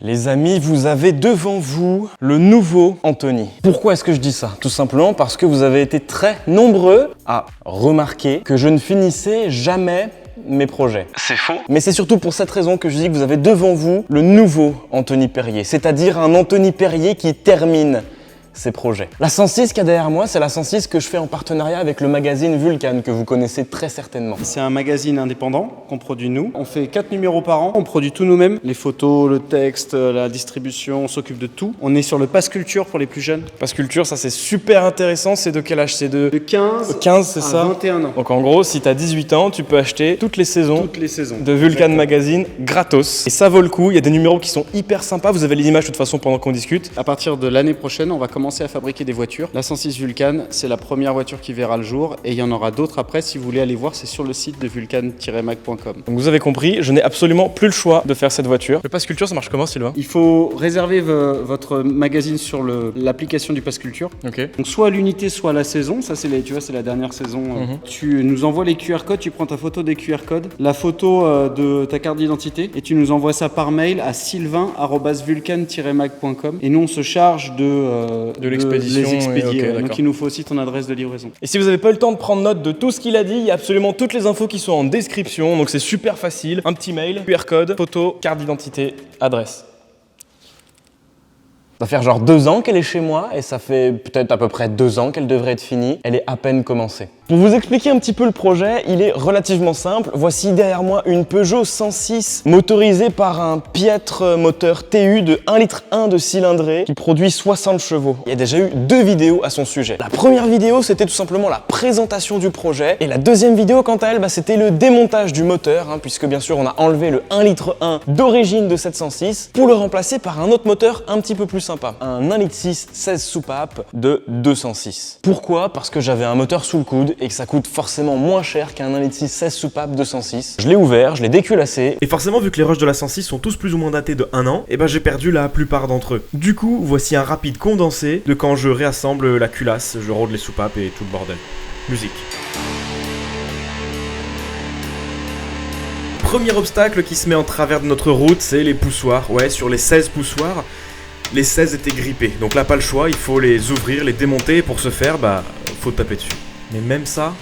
Les amis, vous avez devant vous le nouveau Anthony. Pourquoi est-ce que je dis ça? Tout simplement parce que vous avez été très nombreux à remarquer que je ne finissais jamais mes projets. C'est faux. Mais c'est surtout pour cette raison que je dis que vous avez devant vous le nouveau Anthony Perrier, c'est-à-dire un Anthony Perrier qui termine ses projets. La 106 qu'il y a derrière moi, c'est la 106 que je fais en partenariat avec le magazine Vulcan, que vous connaissez très certainement. C'est un magazine indépendant qu'on produit nous. On fait 4 numéros par an, on produit tout nous-mêmes. Les photos, le texte, la distribution, on s'occupe de tout. On est sur le Pass Culture pour les plus jeunes. Pass Culture, ça c'est super intéressant, c'est de quel âge? C'est de 15 c'est à ça 21 ans. Donc en gros, si t'as 18 ans, tu peux acheter toutes les saisons de Vulcan Exactement. Magazine gratos. Et ça vaut le coup, il y a des numéros qui sont hyper sympas, vous avez les images de toute façon pendant qu'on discute. À partir de l'année prochaine, on va commencer à fabriquer des voitures. La 106 Vulcan, c'est la première voiture qui verra le jour et il y en aura d'autres après. Si vous voulez aller voir, c'est sur le site de vulcan-mag.com. Donc vous avez compris, je n'ai absolument plus le choix de faire cette voiture. Le Pass Culture, ça marche comment, Sylvain? Il faut réserver votre magazine sur l'application du Pass Culture. Ok. Donc soit à l'unité, soit à la saison. Ça, c'est c'est la dernière saison. Tu nous envoies les QR codes, tu prends ta photo des QR codes, la photo de ta carte d'identité et tu nous envoies ça par mail à sylvain@vulcan-mag.com et nous on se charge de l'expédition. les expédier. Ok, Donc il nous faut aussi ton adresse de livraison. Et si vous n'avez pas eu le temps de prendre note de tout ce qu'il a dit, il y a absolument toutes les infos qui sont en description, donc c'est super facile. Un petit mail, QR code, photo, carte d'identité, adresse. Ça va faire genre 2 ans qu'elle est chez moi et ça fait peut-être à peu près 2 ans qu'elle devrait être finie. Elle est à peine commencée. Pour vous expliquer un petit peu le projet, il est relativement simple. Voici derrière moi une Peugeot 106 motorisée par un piètre moteur TU de 1,1 litre de cylindrée qui produit 60 chevaux. Il y a déjà eu 2 vidéos à son sujet. La première vidéo, c'était tout simplement la présentation du projet et la deuxième vidéo, quant à elle, c'était le démontage du moteur, puisque bien sûr on a enlevé le 1,1 litre d'origine de cette 106 pour le remplacer par un autre moteur un petit peu plus sympa. Un 1,6 litre 16 soupapes de 206. Pourquoi? Parce que j'avais un moteur sous le coude et que ça coûte forcément moins cher qu'un 1,6 litre 16 soupapes 206. Je l'ai ouvert, je l'ai déculassé. Et forcément, vu que les rushs de la 106 sont tous plus ou moins datés de 1 an, et ben j'ai perdu la plupart d'entre eux. Du coup, voici un rapide condensé de quand je réassemble la culasse, je rôde les soupapes et tout le bordel. Musique. Premier obstacle qui se met en travers de notre route, c'est les poussoirs. Ouais, sur les 16 poussoirs, les 16 étaient grippés. Donc là, pas le choix, il faut les ouvrir, les démonter, et pour ce faire, faut taper dessus. Mais même ça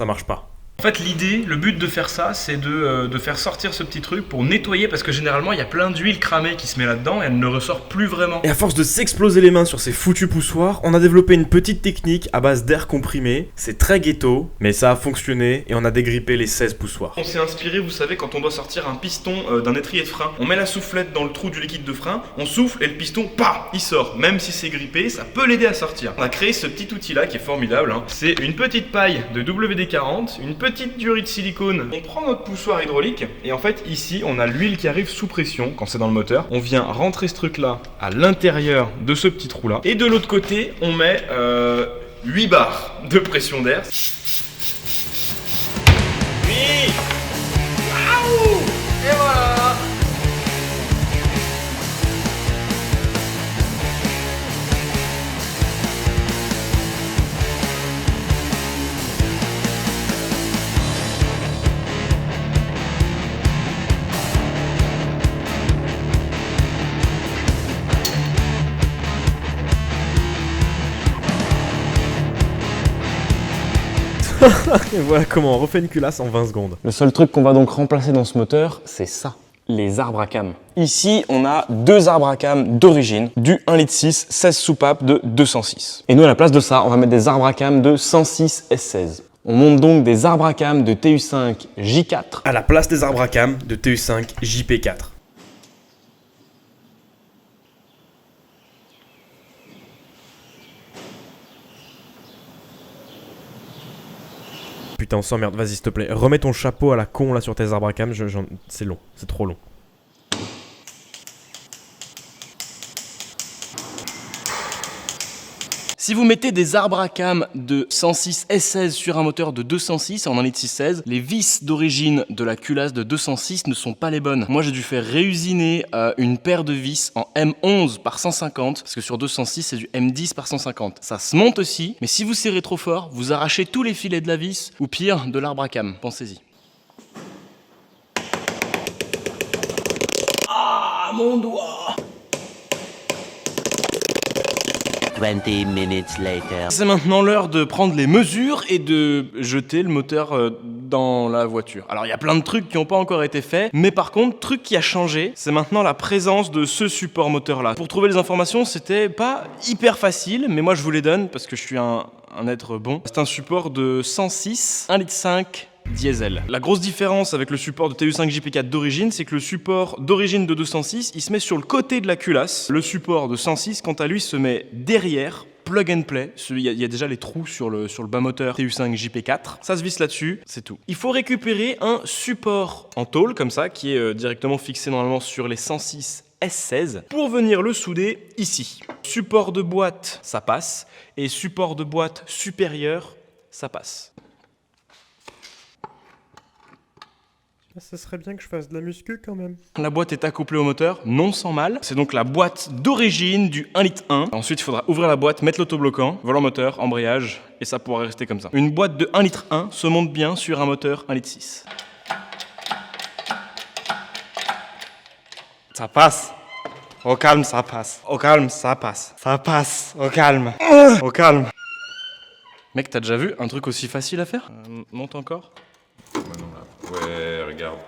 marche pas. En fait, l'idée, le but de faire ça, c'est de faire sortir ce petit truc pour nettoyer, parce que généralement, il y a plein d'huile cramée qui se met là-dedans et elle ne ressort plus vraiment. Et à force de s'exploser les mains sur ces foutus poussoirs, on a développé une petite technique à base d'air comprimé. C'est très ghetto, mais ça a fonctionné et on a dégrippé les 16 poussoirs. On s'est inspiré, vous savez, quand on doit sortir un piston d'un étrier de frein, on met la soufflette dans le trou du liquide de frein, on souffle et le piston, il sort. Même si c'est grippé, ça peut l'aider à sortir. On a créé ce petit outil-là qui est formidable. C'est une petite paille de WD-40, une petite durite de silicone. On prend notre poussoir hydraulique et en fait ici on a l'huile qui arrive sous pression quand c'est dans le moteur. On vient rentrer ce truc là à l'intérieur de ce petit trou là et de l'autre côté on met 8 bars de pression d'air. Oui. Waouh. Et voilà. Et voilà comment on refait une culasse en 20 secondes. Le seul truc qu'on va donc remplacer dans ce moteur, c'est ça. Les arbres à cam. Ici, on a 2 arbres à cam d'origine, du 1,6 litre 16 soupapes de 206. Et nous, à la place de ça, on va mettre des arbres à cam de 106 S16. On monte donc des arbres à cam de TU5 J4 À la place des arbres à cam de TU5 JP4. Putain, on s'emmerde, vas-y s'il te plaît. Remets ton chapeau à la con là sur tes arbres à cam, c'est long, c'est trop long. Si vous mettez des arbres à cam de 106 S16 sur un moteur de 206 en 1,6 litre 16, les vis d'origine de la culasse de 206 ne sont pas les bonnes. Moi, j'ai dû faire réusiner une paire de vis en M11 par 150, parce que sur 206, c'est du M10 par 150. Ça se monte aussi, mais si vous serrez trop fort, vous arrachez tous les filets de la vis, ou pire, de l'arbre à cam. Pensez-y. mon doigt. 20 minutes later. C'est maintenant l'heure de prendre les mesures et de jeter le moteur dans la voiture. Alors il y a plein de trucs qui n'ont pas encore été faits, mais par contre, truc qui a changé, c'est maintenant la présence de ce support moteur là. Pour trouver les informations, c'était pas hyper facile, mais moi je vous les donne parce que je suis un être bon. C'est un support de 106, 1,5 litre diesel. La grosse différence avec le support de TU5 JP4 d'origine, c'est que le support d'origine de 206, il se met sur le côté de la culasse. Le support de 106, quant à lui, se met derrière, plug and play. Il y a déjà les trous sur le bas moteur TU5 JP4. Ça se visse là-dessus, c'est tout. Il faut récupérer un support en tôle, comme ça, qui est directement fixé normalement sur les 106 S16 pour venir le souder ici. Support de boîte, ça passe. Et support de boîte supérieur, ça passe. Ça serait bien que je fasse de la muscu quand même. La boîte est accouplée au moteur, non sans mal. C'est donc la boîte d'origine du 1,1 litre. Ensuite, il faudra ouvrir la boîte, mettre l'autobloquant, volant moteur, embrayage, et ça pourra rester comme ça. Une boîte de 1,1 litre se monte bien sur un moteur 1,6 litre. Ça passe. Au calme, ça passe. Au calme, ça passe. Ça passe. Au calme. Au calme. Mec, t'as déjà vu un truc aussi facile à faire? Monte encore. Ouais, regarde.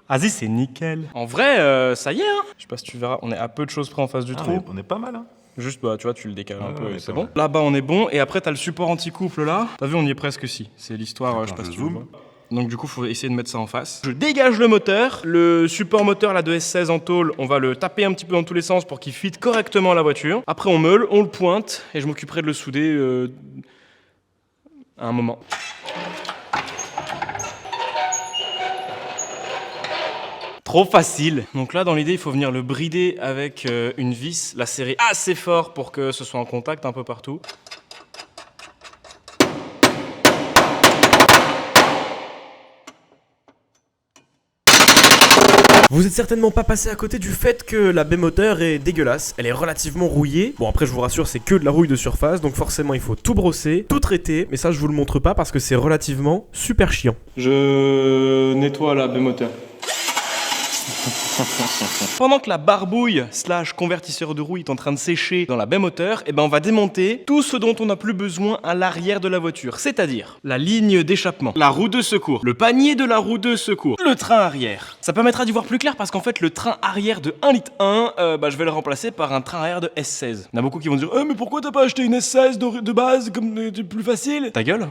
Vas-y, c'est nickel. En vrai, ça y est, hein. Je sais pas si tu verras, on est à peu de choses près en face du trou. On est pas mal, hein. Juste, bah, tu vois, tu le décales un peu et c'est c'est bon. vrai. Là-bas, on est bon. Et après, t'as le support anti-couple là. T'as vu, on y est presque si. C'est l'histoire, je sais pas si tu vois. Donc du coup, il faut essayer de mettre ça en face. Je dégage le moteur. Le support moteur là de S16 en tôle, on va le taper un petit peu dans tous les sens pour qu'il fitte correctement la voiture. Après, on meule, on le pointe et je m'occuperai de le souder à un moment. Trop facile. Donc là, dans l'idée, il faut venir le brider avec une vis, la serrer assez fort pour que ce soit en contact un peu partout. Vous êtes certainement pas passé à côté du fait que la baie moteur est dégueulasse, elle est relativement rouillée. Bon après je vous rassure c'est que de la rouille de surface donc forcément il faut tout brosser, tout traiter, mais ça je vous le montre pas parce que c'est relativement super chiant. Je nettoie la baie moteur. Pendant que la barbouille / convertisseur de rouille est en train de sécher dans la baie moteur, eh ben on va démonter tout ce dont on n'a plus besoin à l'arrière de la voiture, c'est-à-dire la ligne d'échappement, la roue de secours, le panier de la roue de secours, le train arrière. Ça permettra d'y voir plus clair parce qu'en fait le train arrière de 1,1 litre, je vais le remplacer par un train arrière de S16. Il y en a beaucoup qui vont dire mais pourquoi t'as pas acheté une S16 de base comme plus facile? Ta gueule.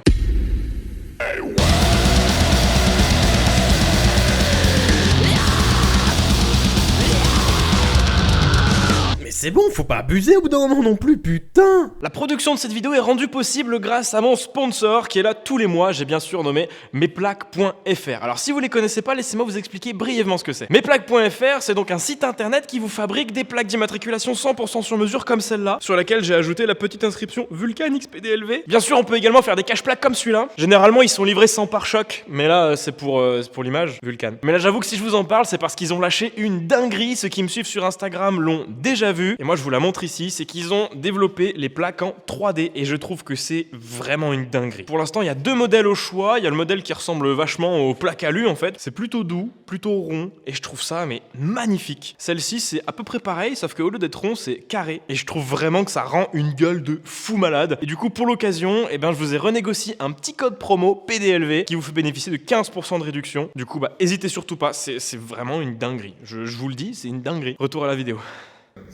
C'est bon, faut pas abuser au bout d'un moment non plus, putain. La production de cette vidéo est rendue possible grâce à mon sponsor qui est là tous les mois, j'ai bien sûr nommé mesplaques.fr. Alors si vous les connaissez pas, laissez-moi vous expliquer brièvement ce que c'est. Mesplaques.fr, c'est donc un site internet qui vous fabrique des plaques d'immatriculation 100% sur mesure comme celle-là, sur laquelle j'ai ajouté la petite inscription Vulcan XPDLV. Bien sûr, on peut également faire des cache-plaques comme celui-là. Généralement, ils sont livrés sans pare-choc, mais là, c'est pour l'image Vulcan. Mais là, j'avoue que si je vous en parle, c'est parce qu'ils ont lâché une dinguerie. Ceux qui me suivent sur Instagram l'ont déjà vu. Et moi, je vous la montre ici, c'est qu'ils ont développé les plaques en 3D et je trouve que c'est vraiment une dinguerie. Pour l'instant, il y a deux modèles au choix. Il y a le modèle qui ressemble vachement aux plaques alu en fait. C'est plutôt doux, plutôt rond et je trouve ça mais magnifique. Celle-ci, c'est à peu près pareil, sauf qu'au lieu d'être rond, c'est carré et je trouve vraiment que ça rend une gueule de fou malade. Et du coup, pour l'occasion, je vous ai renégocié un petit code promo PDLV qui vous fait bénéficier de 15% de réduction. Du coup, hésitez surtout pas, c'est vraiment une dinguerie. Je vous le dis, c'est une dinguerie. Retour à la vidéo.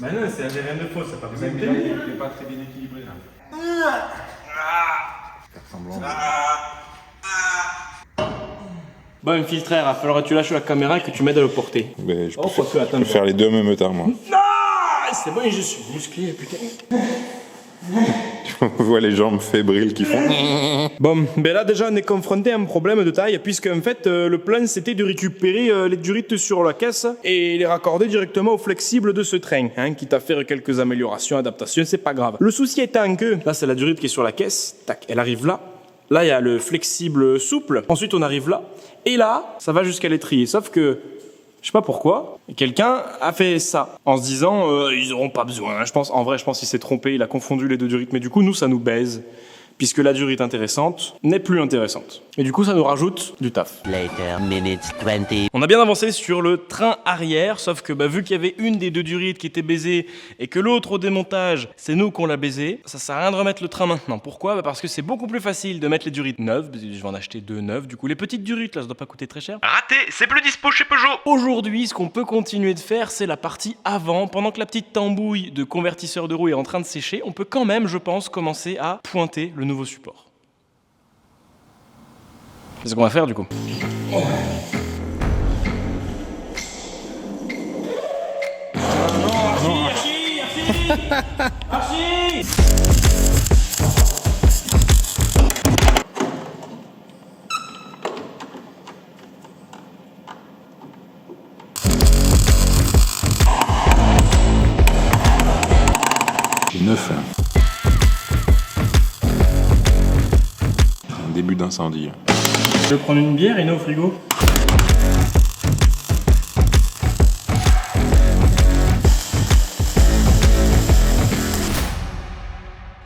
Bah non, c'est un rien de faux, ça pas besoin de Il est pas très bien équilibré là. Bon, infiltré, il va falloir que tu lâches la caméra et que tu m'aides à le porter. Mais je peux faire les deux en même temps, moi. Ah, c'est bon, je suis musclé, putain. On voit les jambes fébriles qui font. Bon, là déjà on est confronté à un problème de taille puisque en fait le plan c'était de récupérer les durites sur la caisse et les raccorder directement au flexible de ce train, quitte à faire quelques améliorations, adaptations, c'est pas grave. Le souci étant que là c'est la durite qui est sur la caisse, tac, elle arrive là. Là il y a le flexible souple, ensuite on arrive là et là ça va jusqu'à l'étrier, sauf que je sais pas pourquoi, quelqu'un a fait ça en se disant ils auront pas besoin. Je pense qu'il s'est trompé, il a confondu les deux durites, mais du coup nous ça nous baise. puisque la durite intéressante n'est plus intéressante. Et du coup, ça nous rajoute du taf. Later, minutes 20. On a bien avancé sur le train arrière, sauf que vu qu'il y avait une des deux durites qui était baisée et que l'autre au démontage, c'est nous qu'on l'a baisé, ça sert à rien de remettre le train maintenant. Pourquoi ? Parce que c'est beaucoup plus facile de mettre les durites neuves. Je vais en acheter 2 neuves. Du coup, les petites durites, là, ça doit pas coûter très cher. Raté, c'est plus dispo chez Peugeot. Aujourd'hui, ce qu'on peut continuer de faire, c'est la partie avant. Pendant que la petite tambouille de convertisseur de roue est en train de sécher, on peut quand même, je pense, commencer à pointer le nouveau support. C'est ce qu'on va faire du coup. J'ai 9 là. Un début d'incendie. Je vais prendre une bière et une au frigo.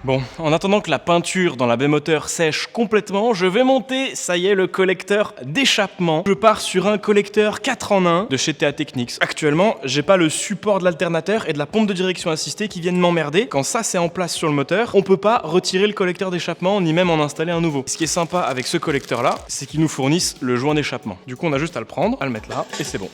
Bon, en attendant que la peinture dans la baie moteur sèche complètement, je vais monter, ça y est, le collecteur d'échappement. Je pars sur un collecteur 4 en 1 de chez TA Technics. Actuellement, j'ai pas le support de l'alternateur et de la pompe de direction assistée qui viennent m'emmerder. Quand ça c'est en place sur le moteur, on peut pas retirer le collecteur d'échappement ni même en installer un nouveau. Ce qui est sympa avec ce collecteur là, c'est qu'ils nous fournissent le joint d'échappement. Du coup, on a juste à le prendre, à le mettre là et c'est bon.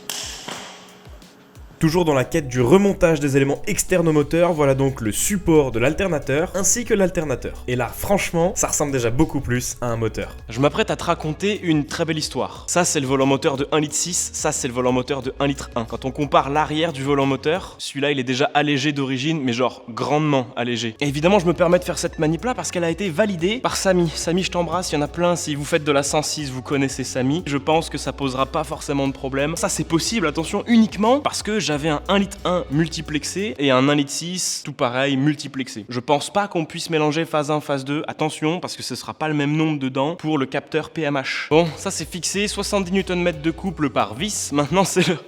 Toujours dans la quête du remontage des éléments externes au moteur, voilà donc le support de l'alternateur ainsi que l'alternateur. Et là, franchement, ça ressemble déjà beaucoup plus à un moteur. Je m'apprête à te raconter une très belle histoire. Ça, c'est le volant moteur de 1,6 litre, ça, c'est le volant moteur de 1,1 litre. Quand on compare l'arrière du volant moteur, celui-là, il est déjà allégé d'origine, mais genre grandement allégé. Et évidemment, je me permets de faire cette manip-là parce qu'elle a été validée par Samy. Samy, je t'embrasse, il y en a plein. Si vous faites de la 106, vous connaissez Samy. Je pense que ça posera pas forcément de problème. Ça, c'est possible, attention, uniquement parce que j'avais un 1,1 litre multiplexé et un 1,6 litre tout pareil multiplexé. Je pense pas qu'on puisse mélanger phase 1, phase 2. Attention, parce que ce sera pas le même nombre dedans pour le capteur PMH. Bon, ça c'est fixé, 70 Nm de couple par vis. Maintenant c'est l'heure.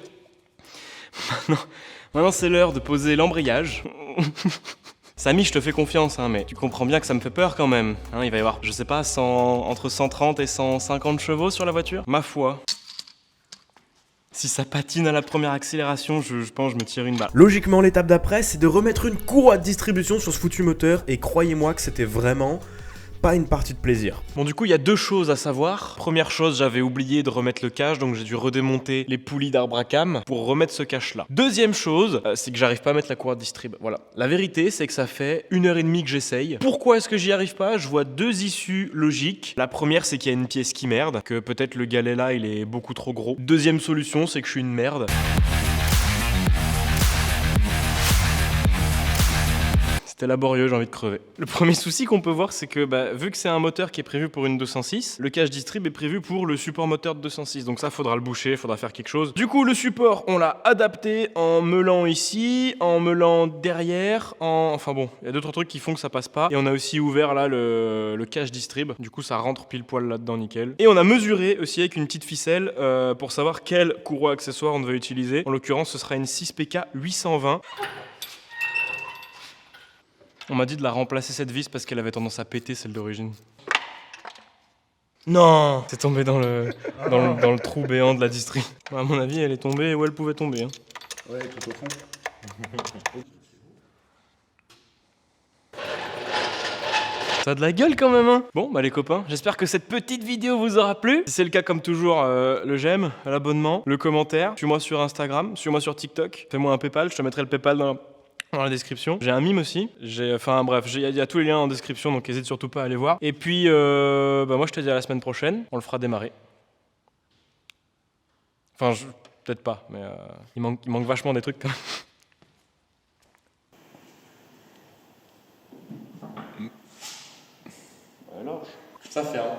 Maintenant c'est l'heure de poser l'embrayage. Samy, je te fais confiance, mais tu comprends bien que ça me fait peur quand même. Il va y avoir, je sais pas, entre 130 et 150 chevaux sur la voiture. Ma foi. Si ça patine à la première accélération, je pense que je me tire une balle. Logiquement, l'étape d'après, c'est de remettre une courroie de distribution sur ce foutu moteur, et croyez-moi que c'était vraiment pas une partie de plaisir. Bon, du coup, il y a 2 choses à savoir. Première chose, j'avais oublié de remettre le cache, donc j'ai dû redémonter les poulies d'arbre à cam pour remettre ce cache-là. Deuxième chose, c'est que j'arrive pas à mettre la courroie de distrib. Voilà. La vérité, c'est que ça fait 1h30 que j'essaye. Pourquoi est-ce que j'y arrive pas ? Je vois 2 issues logiques. La première, c'est qu'il y a une pièce qui merde, que peut-être le galet là, il est beaucoup trop gros. Deuxième solution, c'est que je suis une merde. C'était laborieux, j'ai envie de crever. Le premier souci qu'on peut voir, c'est que vu que c'est un moteur qui est prévu pour une 206, le cache distrib est prévu pour le support moteur de 206. Donc ça, faudra le boucher, faudra faire quelque chose. Du coup, le support, on l'a adapté en meulant ici, en meulant derrière, Enfin bon, il y a d'autres trucs qui font que ça passe pas. Et on a aussi ouvert là le cache distrib. Du coup, ça rentre pile poil là-dedans, nickel. Et on a mesuré aussi avec une petite ficelle pour savoir quelle courroie accessoire on va utiliser. En l'occurrence, ce sera une 6PK 820. On m'a dit de la remplacer cette vis parce qu'elle avait tendance à péter celle d'origine. Non, c'est tombé dans le trou béant de la distri. À mon avis, elle est tombée où elle pouvait tomber. Ouais, tout au fond. Ça a de la gueule quand même, Bon, les copains, j'espère que cette petite vidéo vous aura plu. Si c'est le cas, comme toujours, le j'aime, l'abonnement, le commentaire. Suis-moi sur Instagram, suis-moi sur TikTok. Fais-moi un PayPal, je te mettrai le PayPal dans la description. J'ai un mime aussi. Enfin bref, il y a tous les liens en description, donc n'hésite surtout pas à aller voir. Et puis, moi je te dis à la semaine prochaine, on le fera démarrer. Enfin, peut-être pas, mais il manque vachement des trucs quand même. Alors, ça ferme.